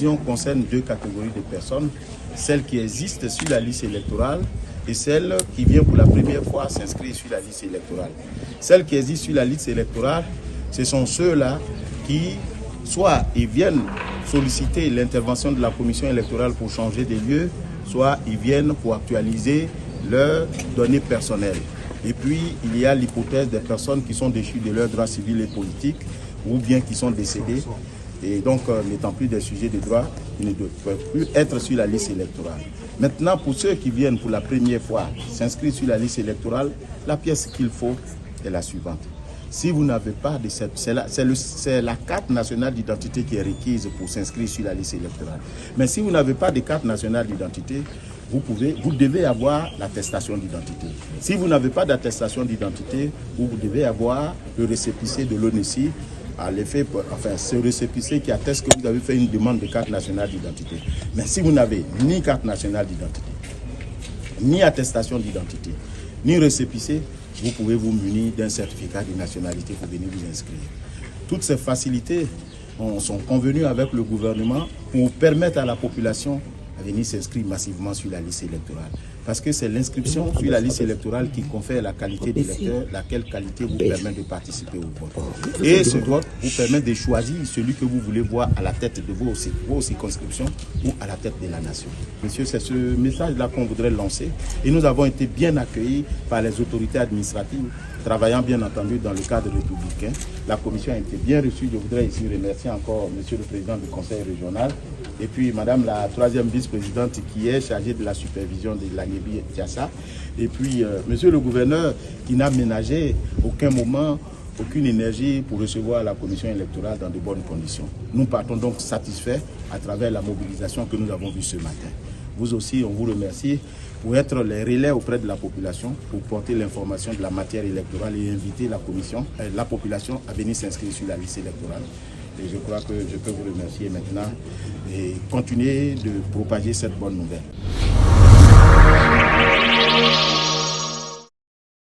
décision concerne deux catégories de personnes, celles qui existent sur la liste électorale et celles qui viennent pour la première fois s'inscrire sur la liste électorale. Celles qui existent sur la liste électorale, ce sont ceux-là qui, soit ils viennent solliciter l'intervention de la commission électorale pour changer des lieux, soit ils viennent pour actualiser leurs données personnelles. Et puis, il y a l'hypothèse des personnes qui sont déchues de leurs droits civils et politiques ou bien qui sont décédées. Et donc, n'étant plus des sujets de droit, ils ne peuvent plus être sur la liste électorale. Maintenant, pour ceux qui viennent pour la première fois s'inscrire sur la liste électorale, la pièce qu'il faut est la suivante. Si vous n'avez pas de cette... C'est la carte nationale d'identité qui est requise pour s'inscrire sur la liste électorale. Mais si vous n'avez pas de carte nationale d'identité, vous devez avoir l'attestation d'identité. Si vous n'avez pas d'attestation d'identité, vous devez avoir le récépissé de l'ONESI, à l'effet, enfin, ce récépissé qui atteste que vous avez fait une demande de carte nationale d'identité. Mais si vous n'avez ni carte nationale d'identité, ni attestation d'identité, ni récépissé, vous pouvez vous munir d'un certificat de nationalité pour venir vous inscrire. Toutes ces facilités sont convenues avec le gouvernement pour permettre à la population de venir s'inscrire massivement sur la liste électorale. Parce que c'est l'inscription sur la liste électorale qui confère la qualité d'électeur, laquelle qualité vous permet de participer au vote. Et ce vote vous permet de choisir celui que vous voulez voir à la tête de vos circonscriptions ou à la tête de la nation. Monsieur, c'est ce message-là qu'on voudrait lancer. Et nous avons été bien accueillis par les autorités administratives, travaillant bien entendu dans le cadre républicain. La commission a été bien reçue. Je voudrais ici remercier encore monsieur le président du conseil régional et puis madame la troisième vice-présidente qui est chargée de la supervision de la NIEBI Tiassa. Et puis monsieur le gouverneur qui n'a ménagé aucun moment, aucune énergie pour recevoir la commission électorale dans de bonnes conditions. Nous partons donc satisfaits à travers la mobilisation que nous avons vue ce matin. Vous aussi, on vous remercie pour être les relais auprès de la population, pour porter l'information de la matière électorale et inviter la population à venir s'inscrire sur la liste électorale. Et je crois que je peux vous remercier maintenant et continuer de propager cette bonne nouvelle.